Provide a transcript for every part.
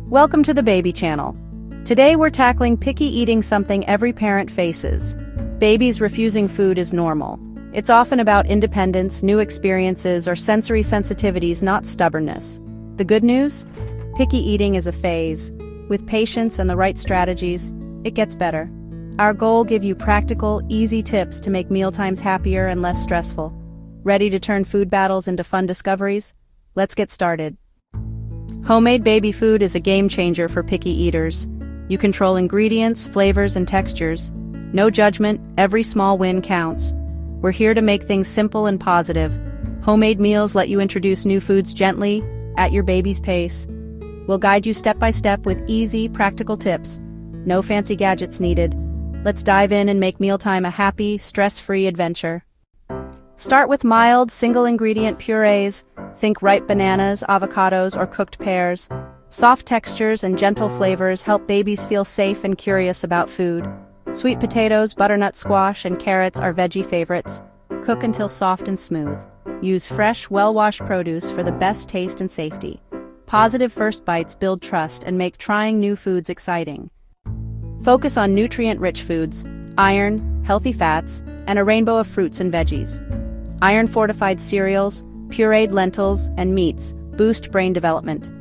Welcome to the Baby Channel. Today we're tackling picky eating, something every parent faces. Babies refusing food is normal. It's often about independence, new experiences, or sensory sensitivities, not stubbornness. The good news? Picky eating is a phase. With patience and the right strategies, it gets better. Our goal: give you practical, easy tips to make mealtimes happier and less stressful. Ready to turn food battles into fun discoveries? Let's get started. Homemade baby food is a game changer for picky eaters. You control ingredients, flavors, and textures. No judgment, every small win counts. We're here to make things simple and positive. Homemade meals let you introduce new foods gently, at your baby's pace. We'll guide you step by step with easy, practical tips. No fancy gadgets needed. Let's dive in and make mealtime a happy, stress-free adventure. Start with mild, single-ingredient purees. Think ripe bananas, avocados, or cooked pears. Soft textures and gentle flavors help babies feel safe and curious about food. Sweet potatoes, butternut squash, and carrots are veggie favorites. Cook until soft and smooth. Use fresh, well-washed produce for the best taste and safety. Positive first bites build trust and make trying new foods exciting. Focus on nutrient-rich foods, iron, healthy fats, and a rainbow of fruits and veggies. Iron-fortified cereals, pureed lentils, and meats boost brain development.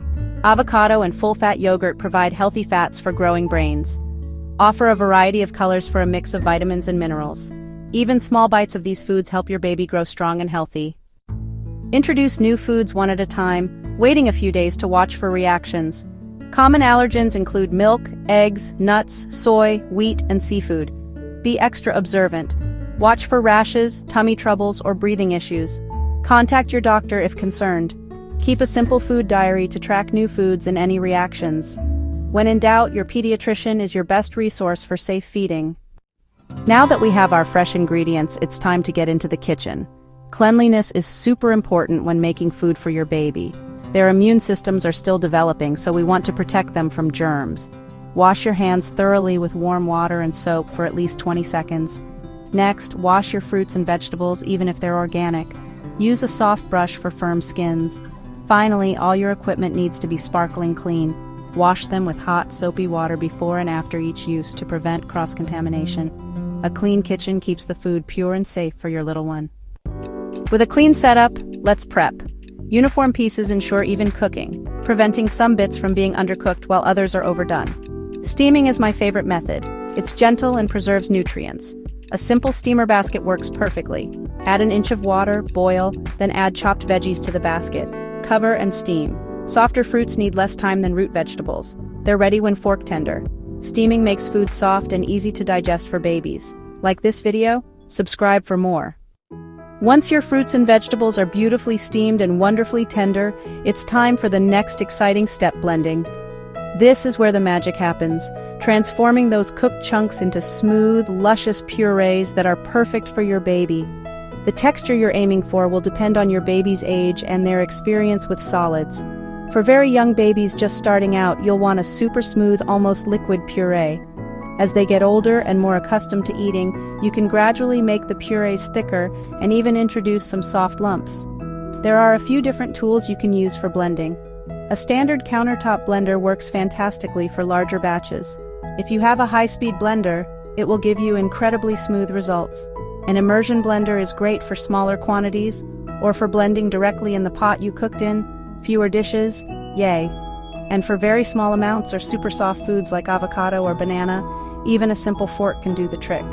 Avocado and full-fat yogurt provide healthy fats for growing brains. Offer a variety of colors for a mix of vitamins and minerals. Even small bites of these foods help your baby grow strong and healthy. Introduce new foods one at a time, waiting a few days to watch for reactions. Common allergens include milk, eggs, nuts, soy, wheat, and seafood. Be extra observant. Watch for rashes, tummy troubles, or breathing issues. Contact your doctor if concerned. Keep a simple food diary to track new foods and any reactions. When in doubt, your pediatrician is your best resource for safe feeding. Now that we have our fresh ingredients, it's time to get into the kitchen. Cleanliness is super important when making food for your baby. Their immune systems are still developing, so we want to protect them from germs. Wash your hands thoroughly with warm water and soap for at least 20 seconds. Next, wash your fruits and vegetables, even if they're organic. Use a soft brush for firm skins. Finally, all your equipment needs to be sparkling clean. Wash them with hot, soapy water before and after each use to prevent cross-contamination. A clean kitchen keeps the food pure and safe for your little one. With a clean setup, let's prep. Uniform pieces ensure even cooking, preventing some bits from being undercooked while others are overdone. Steaming is my favorite method. It's gentle and preserves nutrients. A simple steamer basket works perfectly. Add an inch of water, boil, then add chopped veggies to the basket. Cover and steam. Softer fruits need less time than root vegetables. They're ready when fork tender. Steaming makes food soft and easy to digest for babies. Like this video? Subscribe for more. Once your fruits and vegetables are beautifully steamed and wonderfully tender, it's time for the next exciting step: blending. This is where the magic happens, transforming those cooked chunks into smooth, luscious purees that are perfect for your baby. The texture you're aiming for will depend on your baby's age and their experience with solids. For very young babies just starting out, you'll want a super smooth, almost liquid puree. As they get older and more accustomed to eating, you can gradually make the purees thicker and even introduce some soft lumps. There are a few different tools you can use for blending. A standard countertop blender works fantastically for larger batches. If you have a high-speed blender, it will give you incredibly smooth results. An immersion blender is great for smaller quantities, or for blending directly in the pot you cooked in. Fewer dishes, yay. And for very small amounts or super soft foods like avocado or banana, even a simple fork can do the trick.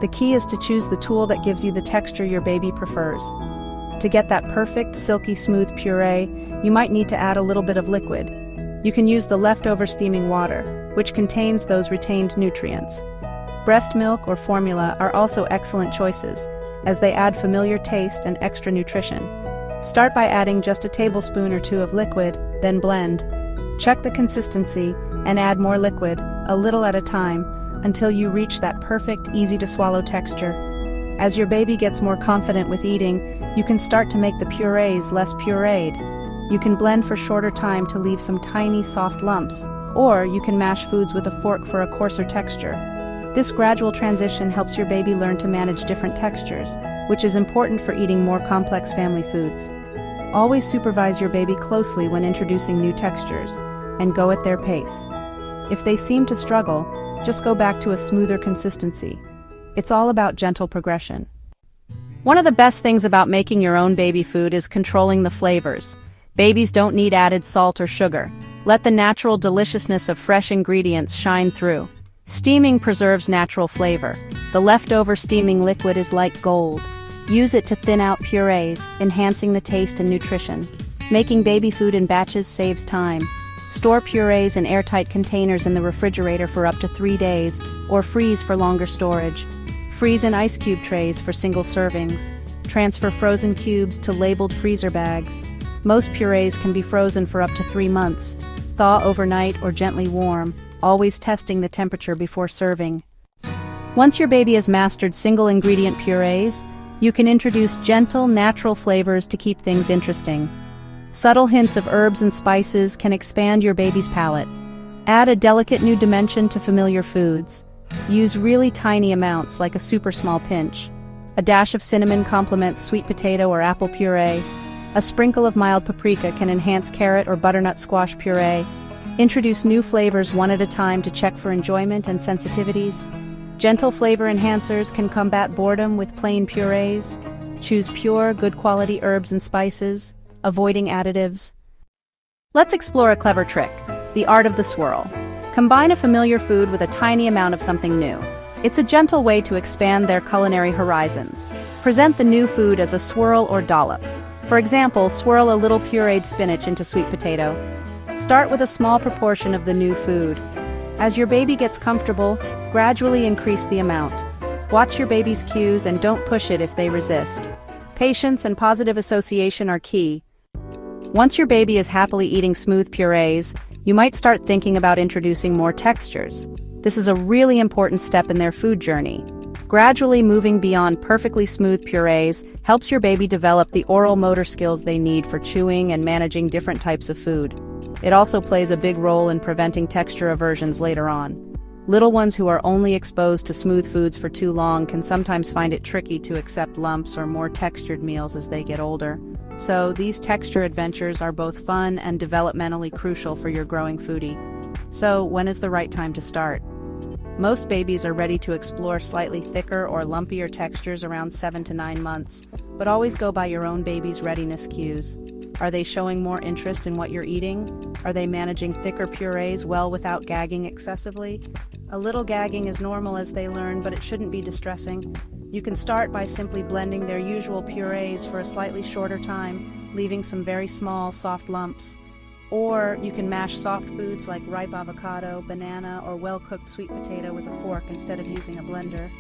The key is to choose the tool that gives you the texture your baby prefers. To get that perfect, silky smooth puree, you might need to add a little bit of liquid. You can use the leftover steaming water, which contains those retained nutrients. Breast milk or formula are also excellent choices, as they add familiar taste and extra nutrition. Start by adding just a tablespoon or two of liquid, then blend. Check the consistency and add more liquid, a little at a time, until you reach that perfect, easy-to-swallow texture. As your baby gets more confident with eating, you can start to make the purees less pureed. You can blend for shorter time to leave some tiny, soft lumps, or you can mash foods with a fork for a coarser texture. This gradual transition helps your baby learn to manage different textures, which is important for eating more complex family foods. Always supervise your baby closely when introducing new textures. and go at their pace. If they seem to struggle, just go back to a smoother consistency. It's all about gentle progression. One of the best things about making your own baby food is controlling the flavors. Babies don't need added salt or sugar. Let the natural deliciousness of fresh ingredients shine through. Steaming preserves natural flavor. The leftover steaming liquid is like gold. Use it to thin out purees, enhancing the taste and nutrition. Making baby food in batches saves time. Store purees in airtight containers in the refrigerator for up to 3 days, or freeze for longer storage. Freeze in ice cube trays for single servings. Transfer frozen cubes to labeled freezer bags. Most purees can be frozen for up to 3 months. Thaw overnight or gently warm, always testing the temperature before serving. Once your baby has mastered single-ingredient purees, you can introduce gentle, natural flavors to keep things interesting. Subtle hints of herbs and spices can expand your baby's palate. Add a delicate new dimension to familiar foods. Use really tiny amounts, like a super small pinch. A dash of cinnamon complements sweet potato or apple puree. A sprinkle of mild paprika can enhance carrot or butternut squash puree. Introduce new flavors one at a time to check for enjoyment and sensitivities. Gentle flavor enhancers can combat boredom with plain purees. Choose pure, good-quality herbs and spices, avoiding additives. Let's explore a clever trick, the art of the swirl. Combine a familiar food with a tiny amount of something new. It's a gentle way to expand their culinary horizons. Present the new food as a swirl or dollop. For example, swirl a little pureed spinach into sweet potato. Start with a small proportion of the new food. As your baby gets comfortable, gradually increase the amount. Watch your baby's cues and don't push it if they resist. Patience and positive association are key. Once your baby is happily eating smooth purees, you might start thinking about introducing more textures. This is a really important step in their food journey. Gradually moving beyond perfectly smooth purees helps your baby develop the oral motor skills they need for chewing and managing different types of food. It also plays a big role in preventing texture aversions later on. Little ones who are only exposed to smooth foods for too long can sometimes find it tricky to accept lumps or more textured meals as they get older. So, these texture adventures are both fun and developmentally crucial for your growing foodie. So, when is the right time to start? Most babies are ready to explore slightly thicker or lumpier textures around 7 to 9 months, but always go by your own baby's readiness cues. Are they showing more interest in what you're eating? Are they managing thicker purees well without gagging excessively? A little gagging is normal as they learn, but it shouldn't be distressing. You can start by simply blending their usual purees for a slightly shorter time, leaving some very small, soft lumps. Or you can mash soft foods like ripe avocado, banana, or well-cooked sweet potato with a fork instead of using a blender.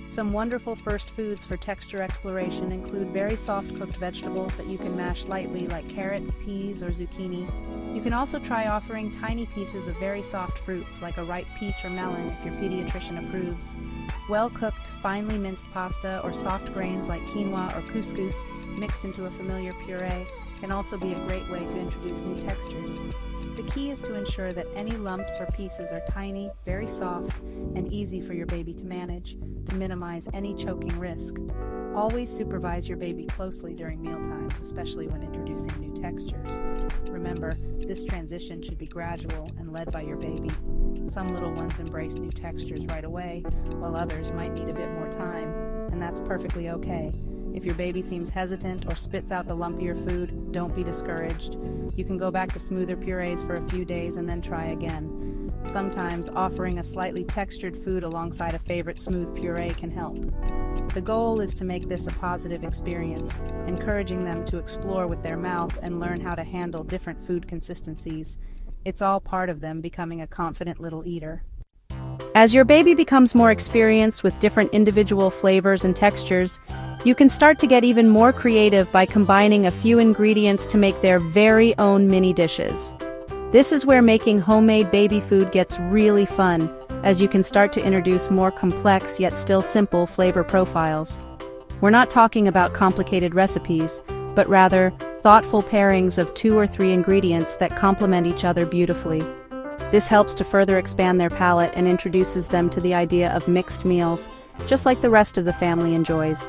Some wonderful first foods for texture exploration include very soft cooked vegetables that you can mash lightly like carrots, peas, or zucchini. You can also try offering tiny pieces of very soft fruits like a ripe peach or melon if your pediatrician approves. Well-cooked, finely minced pasta or soft grains like quinoa or couscous mixed into a familiar puree can also be a great way to introduce new textures. The key is to ensure that any lumps or pieces are tiny, very soft, and easy for your baby to manage, to minimize any choking risk. Always supervise your baby closely during mealtimes, especially when introducing new textures. Remember, this transition should be gradual and led by your baby. Some little ones embrace new textures right away, while others might need a bit more time, and that's perfectly okay. If your baby seems hesitant or spits out the lumpier food, don't be discouraged. You can go back to smoother purees for a few days and then try again. Sometimes offering a slightly textured food alongside a favorite smooth puree can help. The goal is to make this a positive experience, encouraging them to explore with their mouth and learn how to handle different food consistencies. It's all part of them becoming a confident little eater. As your baby becomes more experienced with different individual flavors and textures, you can start to get even more creative by combining a few ingredients to make their very own mini dishes. This is where making homemade baby food gets really fun, as you can start to introduce more complex yet still simple flavor profiles. We're not talking about complicated recipes, but rather thoughtful pairings of 2 or 3 ingredients that complement each other beautifully. This helps to further expand their palate and introduces them to the idea of mixed meals, just like the rest of the family enjoys.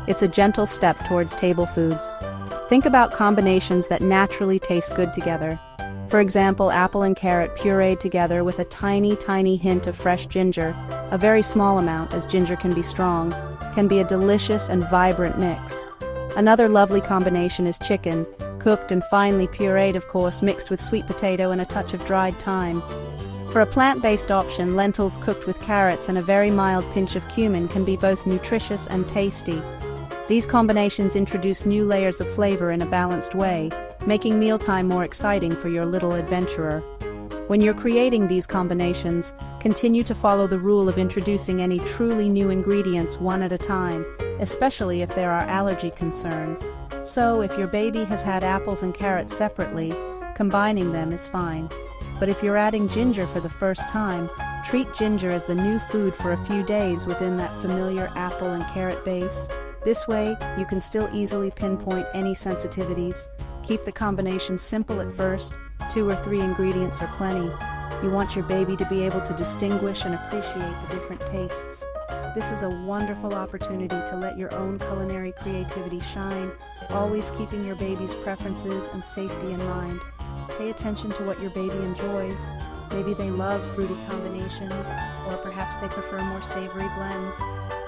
It's a gentle step towards table foods. Think about combinations that naturally taste good together. For example, apple and carrot pureed together with a tiny hint of fresh ginger, a very small amount as ginger can be strong, can be a delicious and vibrant mix. Another lovely combination is chicken, cooked and finely pureed, of course, mixed with sweet potato and a touch of dried thyme. For a plant-based option, lentils cooked with carrots and a very mild pinch of cumin can be both nutritious and tasty. These combinations introduce new layers of flavor in a balanced way, making mealtime more exciting for your little adventurer. When you're creating these combinations, continue to follow the rule of introducing any truly new ingredients one at a time, especially if there are allergy concerns. So, if your baby has had apples and carrots separately, combining them is fine. But if you're adding ginger for the first time, treat ginger as the new food for a few days within that familiar apple and carrot base. This way, you can still easily pinpoint any sensitivities. Keep the combination simple at first, 2 or 3 ingredients are plenty. You want your baby to be able to distinguish and appreciate the different tastes. This is a wonderful opportunity to let your own culinary creativity shine, always keeping your baby's preferences and safety in mind. Pay attention to what your baby enjoys. Maybe they love fruity combinations, or perhaps they prefer more savory blends.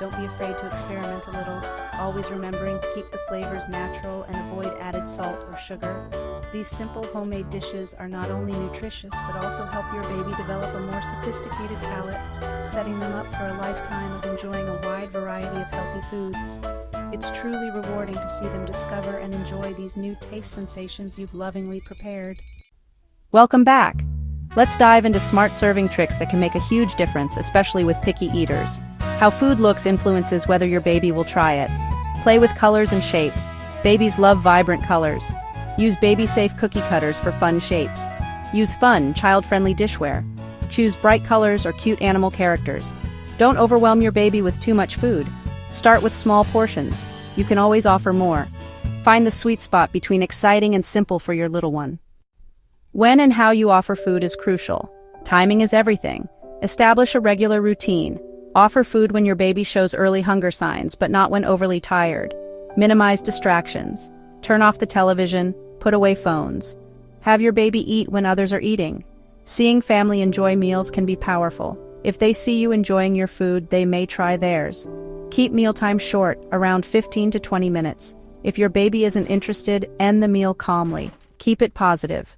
Don't be afraid to experiment a little, always remembering to keep the flavors natural and avoid added salt or sugar. These simple homemade dishes are not only nutritious, but also help your baby develop a more sophisticated palate, setting them up for a lifetime of enjoying a wide variety of healthy foods. It's truly rewarding to see them discover and enjoy these new taste sensations you've lovingly prepared. Welcome back! Let's dive into smart serving tricks that can make a huge difference, especially with picky eaters. How food looks influences whether your baby will try it. Play with colors and shapes. Babies love vibrant colors. Use baby-safe cookie cutters for fun shapes. Use fun, child-friendly dishware. Choose bright colors or cute animal characters. Don't overwhelm your baby with too much food. Start with small portions. You can always offer more. Find the sweet spot between exciting and simple for your little one. When and how you offer food is crucial. Timing is everything. Establish a regular routine. Offer food when your baby shows early hunger signs, but not when overly tired. Minimize distractions. Turn off the television. Put away phones. Have your baby eat when others are eating. Seeing family enjoy meals can be powerful. If they see you enjoying your food, they may try theirs. Keep mealtime short, around 15 to 20 minutes. If your baby isn't interested, end the meal calmly. Keep it positive.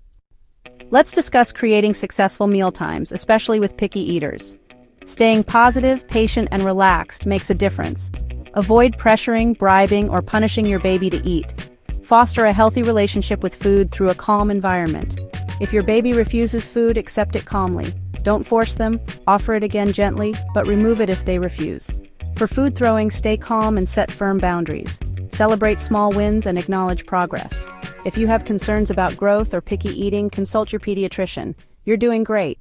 Let's discuss creating successful mealtimes, especially with picky eaters. Staying positive, patient, and relaxed makes a difference. Avoid pressuring, bribing, or punishing your baby to eat. Foster a healthy relationship with food through a calm environment. If your baby refuses food, accept it calmly. Don't force them, offer it again gently, but remove it if they refuse. For food throwing, stay calm and set firm boundaries. Celebrate small wins and acknowledge progress. If you have concerns about growth or picky eating, consult your pediatrician. You're doing great.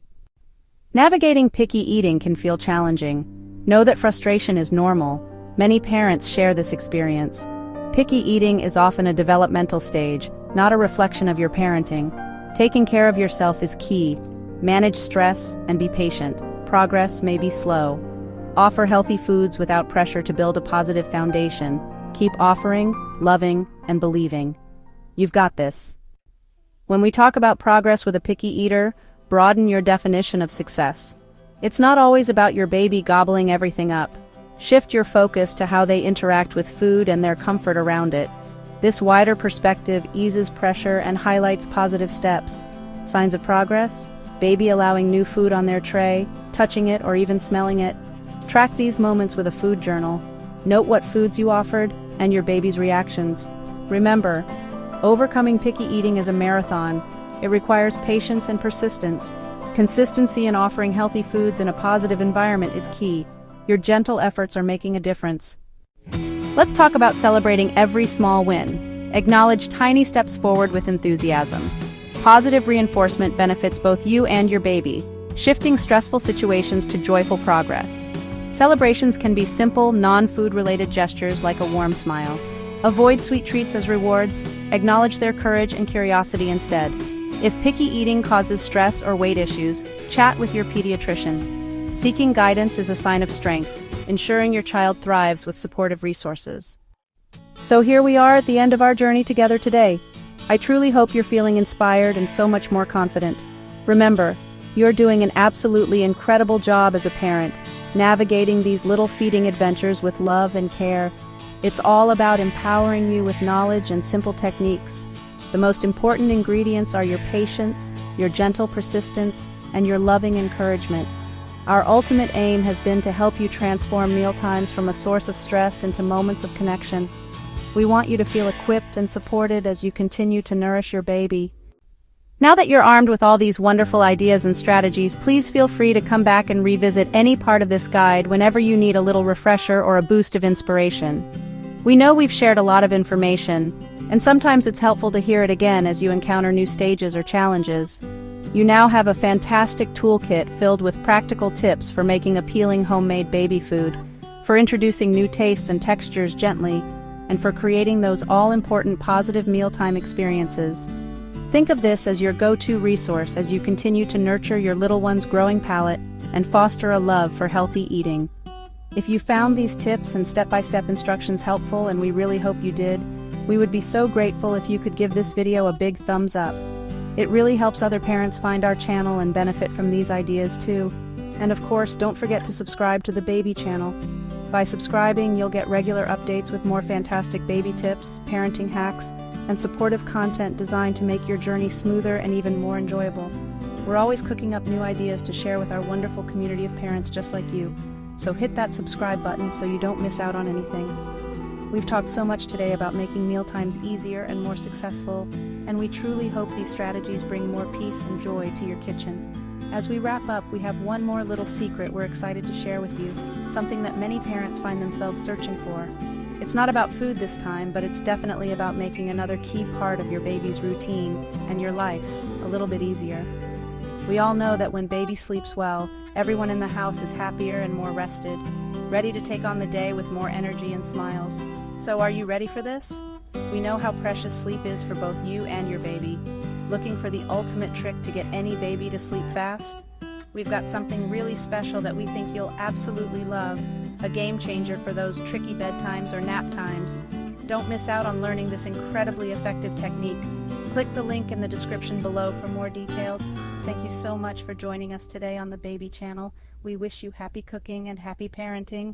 Navigating picky eating can feel challenging. Know that frustration is normal. Many parents share this experience. Picky eating is often a developmental stage, not a reflection of your parenting. Taking care of yourself is key. Manage stress and be patient. Progress may be slow. Offer healthy foods without pressure to build a positive foundation. Keep offering, loving, and believing. You've got this. When we talk about progress with a picky eater, broaden your definition of success. It's not always about your baby gobbling everything up. Shift your focus to how they interact with food and their comfort around it. This wider perspective eases pressure and highlights positive steps. Signs of progress? Baby allowing new food on their tray, touching it, or even smelling it. Track these moments with a food journal. Note what foods you offered and your baby's reactions. Remember, overcoming picky eating is a marathon. It requires patience and persistence. Consistency in offering healthy foods in a positive environment is key. Your gentle efforts are making a difference. Let's talk about celebrating every small win. Acknowledge tiny steps forward with enthusiasm. Positive reinforcement benefits both you and your baby, shifting stressful situations to joyful progress. Celebrations can be simple, non-food-related gestures like a warm smile. Avoid sweet treats as rewards. Acknowledge their courage and curiosity instead. If picky eating causes stress or weight issues, chat with your pediatrician. Seeking guidance is a sign of strength, ensuring your child thrives with supportive resources. So here we are at the end of our journey together today. I truly hope you're feeling inspired and so much more confident. Remember, you're doing an absolutely incredible job as a parent, navigating these little feeding adventures with love and care. It's all about empowering you with knowledge and simple techniques. The most important ingredients are your patience, your gentle persistence, and your loving encouragement. Our ultimate aim has been to help you transform mealtimes from a source of stress into moments of connection. We want you to feel equipped and supported as you continue to nourish your baby. Now that you're armed with all these wonderful ideas and strategies, please feel free to come back and revisit any part of this guide whenever you need a little refresher or a boost of inspiration. We know we've shared a lot of information, and sometimes it's helpful to hear it again as you encounter new stages or challenges. You now have a fantastic toolkit filled with practical tips for making appealing homemade baby food, for introducing new tastes and textures gently, and for creating those all-important positive mealtime experiences. Think of this as your go-to resource as you continue to nurture your little one's growing palate and foster a love for healthy eating. If you found these tips and step-by-step instructions helpful, and we really hope you did, we would be so grateful if you could give this video a big thumbs up. It really helps other parents find our channel and benefit from these ideas too. And of course, don't forget to subscribe to the baby channel. By subscribing, you'll get regular updates with more fantastic baby tips, parenting hacks, and supportive content designed to make your journey smoother and even more enjoyable. We're always cooking up new ideas to share with our wonderful community of parents just like you. So hit that subscribe button so you don't miss out on anything. We've talked so much today about making mealtimes easier and more successful, and we truly hope these strategies bring more peace and joy to your kitchen. As we wrap up, we have one more little secret we're excited to share with you, something that many parents find themselves searching for. It's not about food this time, but it's definitely about making another key part of your baby's routine and your life a little bit easier. We all know that when baby sleeps well, everyone in the house is happier and more rested, ready to take on the day with more energy and smiles. So are you ready for this? We know how precious sleep is for both you and your baby. Looking for the ultimate trick to get any baby to sleep fast? We've got something really special that we think you'll absolutely love, a game changer for those tricky bedtimes or nap times. Don't miss out on learning this incredibly effective technique. Click the link in the description below for more details. Thank you so much for joining us today on the Baby Channel. We wish you happy cooking and happy parenting.